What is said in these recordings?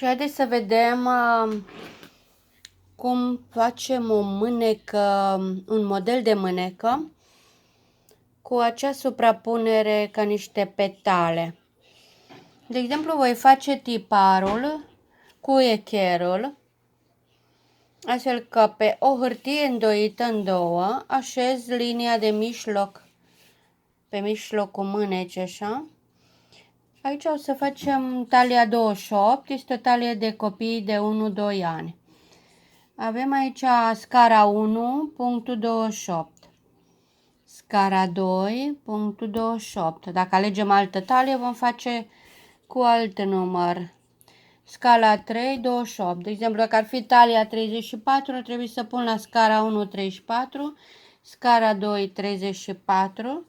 Și haideți să vedem cum facem o mânecă, un model de mânecă cu acea suprapunere ca niște petale. De exemplu, voi face tiparul cu echerul, astfel că pe o hârtie îndoită în două așez linia de mijloc pe mijlocul mânecii, așa. Aici o să facem talia 28, este o talie de copii de 1-2 ani. Avem aici scara 1, punctul 28. Scara 2, punctul 28. Dacă alegem altă talie, vom face cu alt număr. Scala 3, 28. De exemplu, dacă ar fi talia 34, trebuie să pun la scara 1, 34, scara 2, 34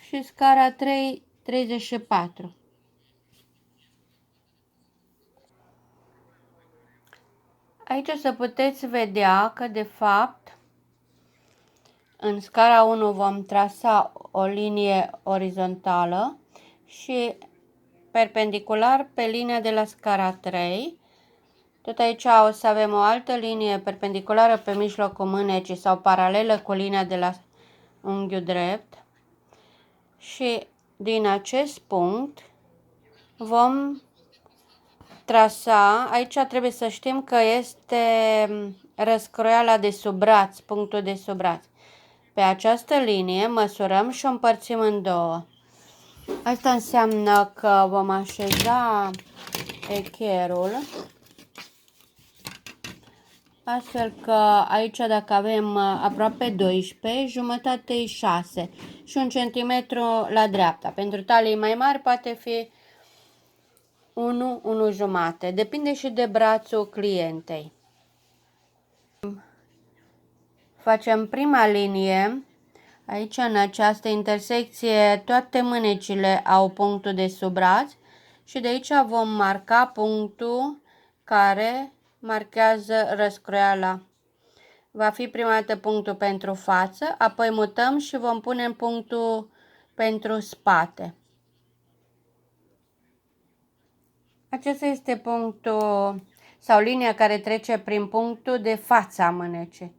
și scara 3, 34. Aici o să puteți vedea că, de fapt, în scara 1 vom trasa o linie orizontală și perpendicular pe linia de la scara 3. Tot aici o să avem o altă linie perpendiculară pe mijlocul mânecii sau paralelă cu linia de la unghiul drept. Și din acest punct vom trasa, aici trebuie să știm că este răscroiala de sub braț, punctul de sub braț. Pe această linie măsurăm și o împărțim în două. Asta înseamnă că vom așeza echerul, astfel că aici, dacă avem aproape 12, jumătate e 6 și 1 cm la dreapta. Pentru talii mai mari poate fi 1 jumate. Depinde și de brațul clientei. Facem prima linie. Aici, în această intersecție, toate mânecile au punctul de sub braț și de aici vom marca punctul care marchează răscroiala. Va fi prima dată punctul pentru față, apoi mutăm și vom pune punctul pentru spate. Acesta este punctul sau linia care trece prin punctul de față a mânecii.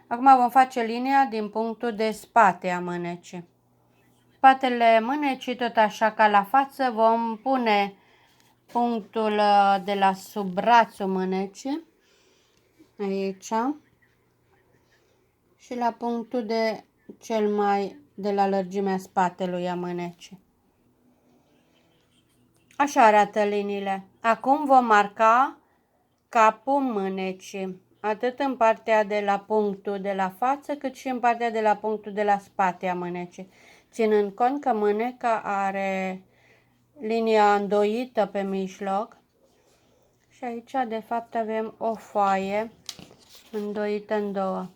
Acum vom face linia din punctul de spate a mânecii. Spatele mânecii, tot așa ca la față, vom pune punctul de la sub brațul mânecii, aici, și la punctul de la lărgimea spatelui a mânecii. Așa arată liniile. Acum vom marca capul mânecii, atât în partea de la punctul de la față, cât și în partea de la punctul de la spate a mânecii, ținând cont că mâneca are linia îndoită pe mijloc și aici, de fapt, avem o foaie îndoită în două.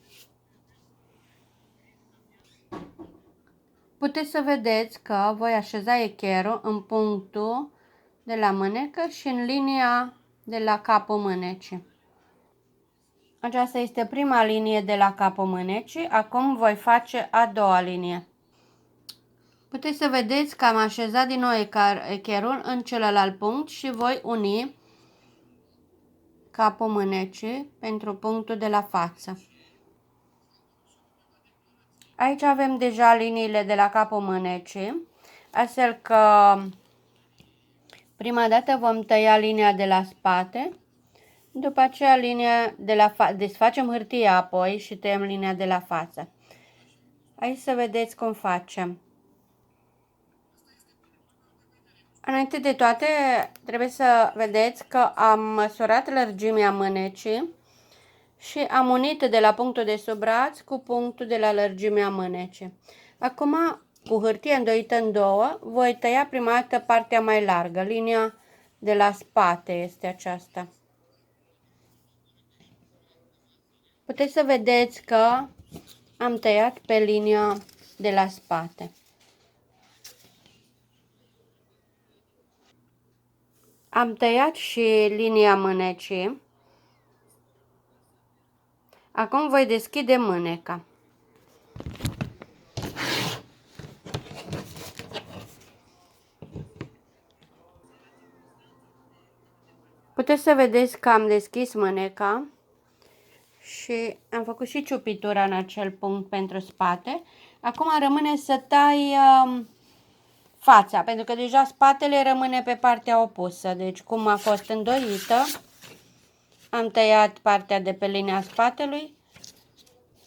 Puteți să vedeți că voi așeza echerul în punctul de la mânecă și în linia de la capul mânecii. Aceasta este prima linie de la capul mânecii. Acum voi face a doua linie. Puteți să vedeți că am așezat din nou echerul în celălalt punct și voi uni capul mânecii pentru punctul de la față. Aici avem deja liniile de la capul mânecii, astfel că prima dată vom tăia linia de la spate, după aceea linia de la față, desfacem hârtia apoi și tăiem linia de la față. Aici să vedeți cum facem. Înainte de toate, trebuie să vedeți că am măsurat lărgimea mânecii și am unit de la punctul de sub braț cu punctul de la lărgimea mânecii. Acum, cu hârtie îndoită în două, voi tăia prima dată partea mai largă. Linia de la spate este aceasta. Puteți să vedeți că am tăiat pe linia de la spate. Am tăiat și linia mânecii. Acum voi deschide mâneca. Puteți să vedeți că am deschis mâneca și am făcut și ciupitura în acel punct pentru spate. Acum rămâne să tai fața, pentru că deja spatele rămâne pe partea opusă. Deci cum a fost îndoită, am tăiat partea de pe linia spatelui,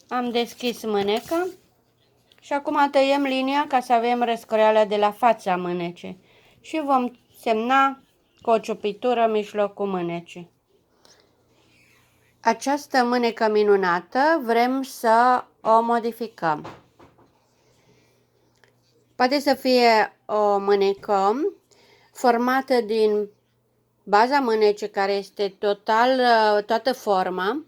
am deschis mâneca și acum tăiem linia ca să avem răscoreala de la fața mânecii și vom semna cu o ciupitură în mijlocul mânecii. Această mânecă minunată vrem să o modificăm. Poate să fie o mânecă formată din baza mânecii, care este toată forma,